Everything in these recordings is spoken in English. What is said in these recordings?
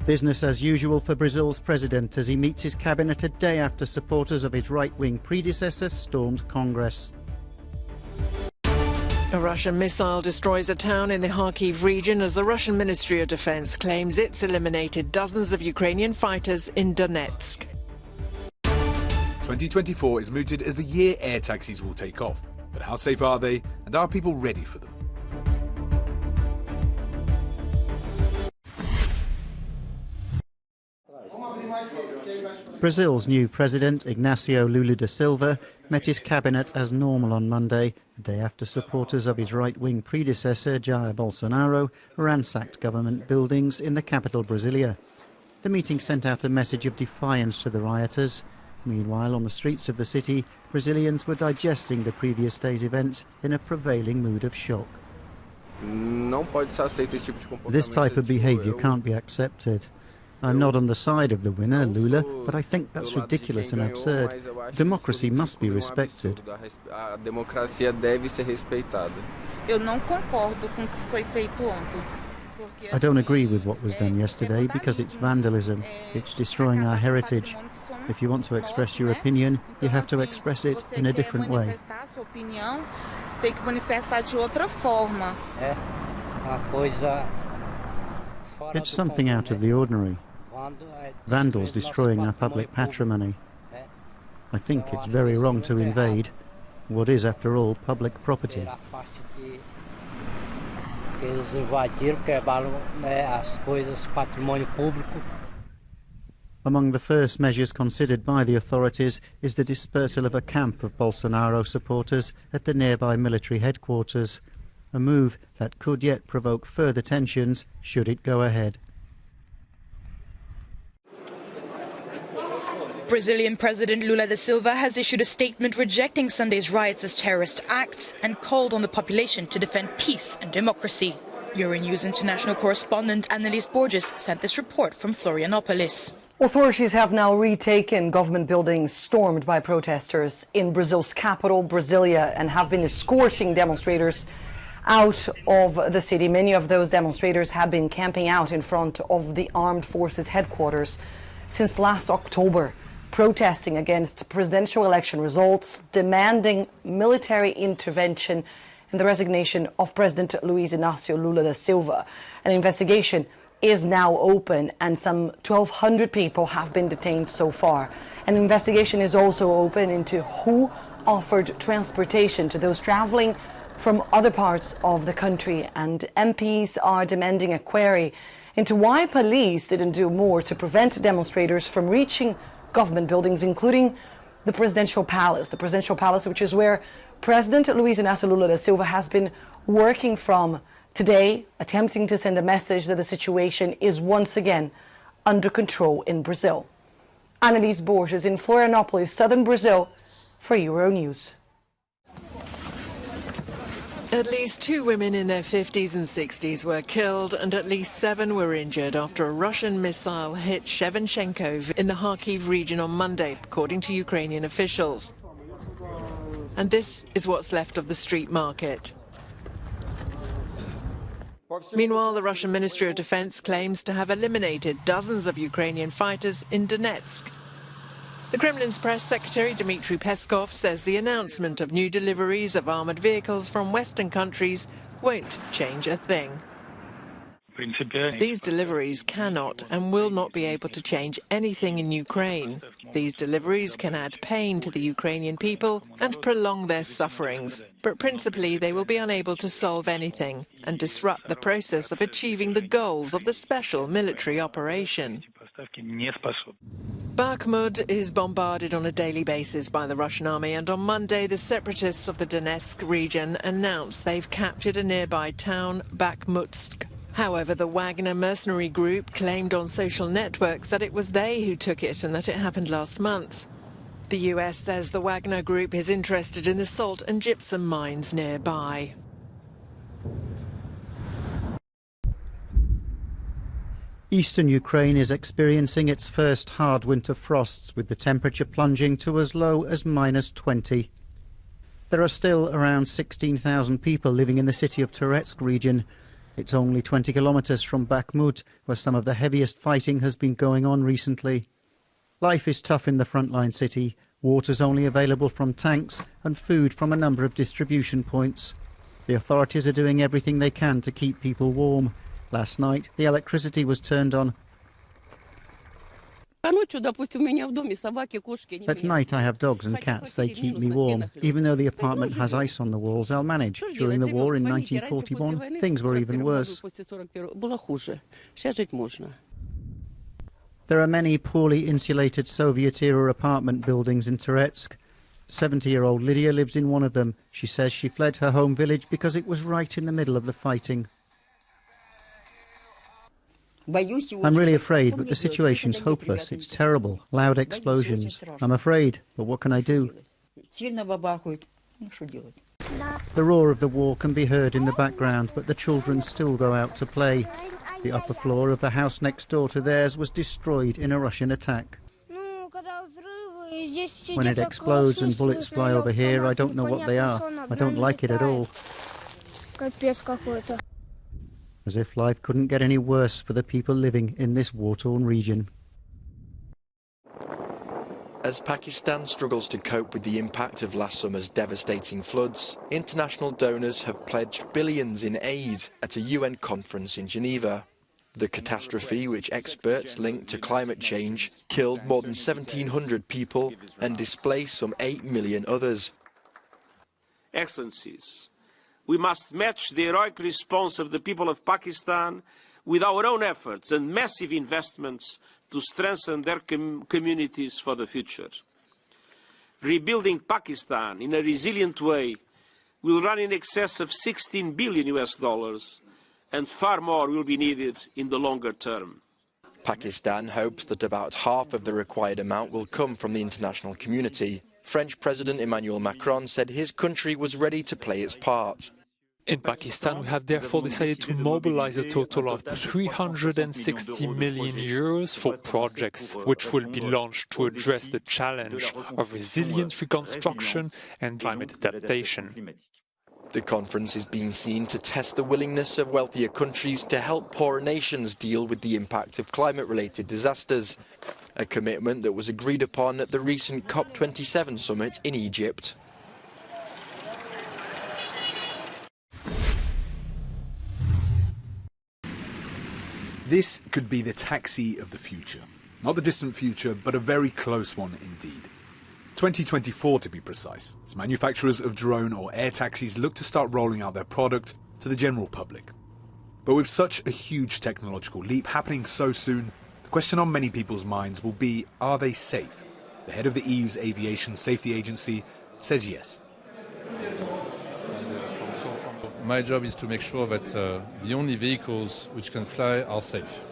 Business as usual for Brazil's president as he meets his cabinet a day after supporters of his right-wing predecessor stormed Congress. A Russian missile destroys a town in the Kharkiv region as the Russian Ministry of Defense claims it's eliminated dozens of Ukrainian fighters in Donetsk. 2024 is mooted as the year air taxis will take off. But how safe are they, and are people ready for them? Brazil's new president, Ignacio Lula da Silva, met his cabinet as normal on Monday, the day after supporters of his right-wing predecessor, Jair Bolsonaro, ransacked government buildings in the capital, Brasilia. The meeting sent out a message of defiance to the rioters. Meanwhile, on the streets of the city, Brazilians were digesting the previous day's events in a prevailing mood of shock. This type of behaviour can't be accepted. I'm not on the side of the winner, Lula, but I think that's ridiculous and absurd. Democracy must be respected. I don't agree with what was done yesterday because it's vandalism. It's destroying our heritage. If you want to express your opinion, you have to express it in a different way. It's something out of the ordinary. Vandals destroying our public patrimony. I think it's very wrong to invade what is, after all, public property. Among the first measures considered by the authorities is the dispersal of a camp of Bolsonaro supporters at the nearby military headquarters, a move that could yet provoke further tensions should it go ahead. Brazilian President Lula da Silva has issued a statement rejecting Sunday's riots as terrorist acts and called on the population to defend peace and democracy. Euronews international correspondent Annalise Borges sent this report from Florianopolis. Authorities have now retaken government buildings stormed by protesters in Brazil's capital, Brasilia, and have been escorting demonstrators out of the city. Many of those demonstrators have been camping out in front of the armed forces headquarters since last October, protesting against presidential election results, demanding military intervention and the resignation of President Luiz Inácio Lula da Silva. An investigation is now open and some 1,200 people have been detained so far. An investigation is also open into who offered transportation to those traveling from other parts of the country, and MPs are demanding a query into why police didn't do more to prevent demonstrators from reaching government buildings, including the presidential palace. The presidential palace, which is where President Luiz Inácio Lula da Silva has been working from today, attempting to send a message that the situation is once again under control in Brazil. Annalise Borges in Florianopolis, southern Brazil, for Euronews. At least 2 women in their 50s and 60s were killed and at least 7 were injured after a Russian missile hit Shevchenko in the Kharkiv region on Monday, according to Ukrainian officials. And this is what's left of the street market. Meanwhile, the Russian Ministry of Defense claims to have eliminated dozens of Ukrainian fighters in Donetsk. The Kremlin's press secretary Dmitry Peskov says the announcement of new deliveries of armoured vehicles from Western countries won't change a thing. These deliveries cannot and will not be able to change anything in Ukraine. These deliveries can add pain to the Ukrainian people and prolong their sufferings, but principally they will be unable to solve anything and disrupt the process of achieving the goals of the special military operation. Bakhmut is bombarded on a daily basis by the Russian army, and on Monday the separatists of the Donetsk region announced they've captured a nearby town, Bakhmutsk. However, the Wagner mercenary group claimed on social networks that it was they who took it and that it happened last month. The US says the Wagner group is interested in the salt and gypsum mines nearby. Eastern Ukraine is experiencing its first hard winter frosts, with the temperature plunging to as low as -20. There are still around 16,000 people living in the city of Toretsk region. It's only 20 kilometres from Bakhmut, where some of the heaviest fighting has been going on recently. Life is tough in the frontline city. Water's only available from tanks and food from a number of distribution points. The authorities are doing everything they can to keep people warm. Last night, the electricity was turned on. At night I have dogs and cats, they keep me warm. Even though the apartment has ice on the walls, I'll manage. During the war in 1941, things were even worse. There are many poorly insulated Soviet-era apartment buildings in Toretsk. 70-year-old Lydia lives in one of them. She says she fled her home village because it was right in the middle of the fighting. I'm really afraid, but the situation's hopeless. It's terrible. Loud explosions. I'm afraid, but what can I do? The roar of the war can be heard in the background, but the children still go out to play. The upper floor of the house next door to theirs was destroyed in a Russian attack. When it explodes and bullets fly over here, I don't know what they are. I don't like it at all. As if life couldn't get any worse for the people living in this war-torn region. As Pakistan struggles to cope with the impact of last summer's devastating floods, international donors have pledged billions in aid at a UN conference in Geneva. The catastrophe, which experts link to climate change, killed more than 1,700 people and displaced some 8 million others. Excellencies, we must match the heroic response of the people of Pakistan with our own efforts and massive investments to strengthen their communities for the future. Rebuilding Pakistan in a resilient way will run in excess of $16 billion, and far more will be needed in the longer term. Pakistan hopes that about half of the required amount will come from the international community. French President Emmanuel Macron said his country was ready to play its part. In Pakistan, we have therefore decided to mobilize a total of €360 million for projects which will be launched to address the challenge of resilient reconstruction and climate adaptation. The conference is being seen to test the willingness of wealthier countries to help poorer nations deal with the impact of climate-related disasters, a commitment that was agreed upon at the recent COP27 summit in Egypt. This could be the taxi of the future. Not the distant future, but a very close one indeed. 2024 to be precise, as manufacturers of drone or air taxis look to start rolling out their product to the general public. But with such a huge technological leap happening so soon, the question on many people's minds will be, are they safe? The head of the EU's Aviation Safety Agency says yes. My job is to make sure that the only vehicles which can fly are safe.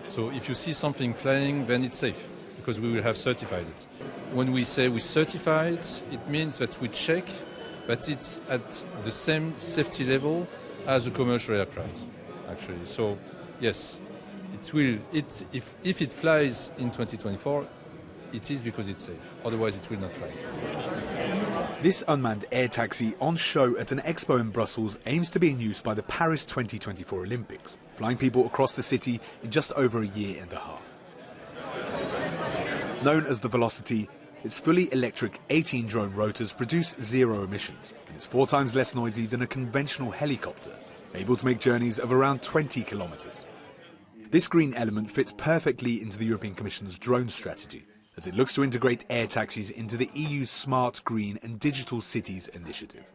So if you see something flying, then it's safe, because we will have certified it. When we say we certify it, it means that we check that it's at the same safety level as a commercial aircraft, actually. So yes, it will. If it flies in 2024, it is because it's safe. Otherwise, it will not fly. This unmanned air taxi on show at an expo in Brussels aims to be in use by the Paris 2024 Olympics, flying people across the city in just over a year and a half. Known as the Velocity, its fully electric 18 drone rotors produce zero emissions, and it's 4 times less noisy than a conventional helicopter, able to make journeys of around 20 kilometres. This green element fits perfectly into the European Commission's drone strategy, as it looks to integrate air taxis into the EU's Smart, Green and Digital Cities initiative.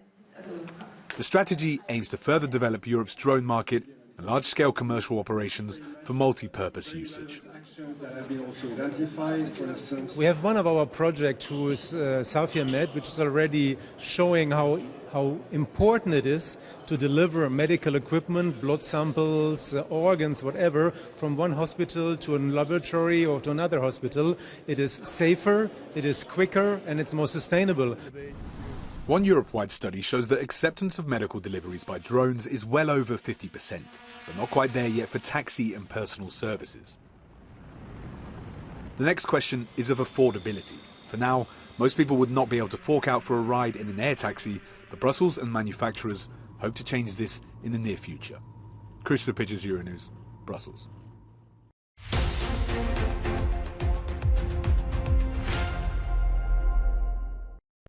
The strategy aims to further develop Europe's drone market and large-scale commercial operations for multi-purpose usage. We have one of our projects who is Safia Med, which is already showing how important it is to deliver medical equipment, blood samples, organs, whatever, from one hospital to a laboratory or to another hospital. It is safer, it is quicker, and it's more sustainable. One Europe-wide study shows that acceptance of medical deliveries by drones is well over 50%, but not quite there yet for taxi and personal services. The next question is of affordability. For now, most people would not be able to fork out for a ride in an air taxi, but Brussels and manufacturers hope to change this in the near future. Christopher Pitchers, Euronews, Brussels.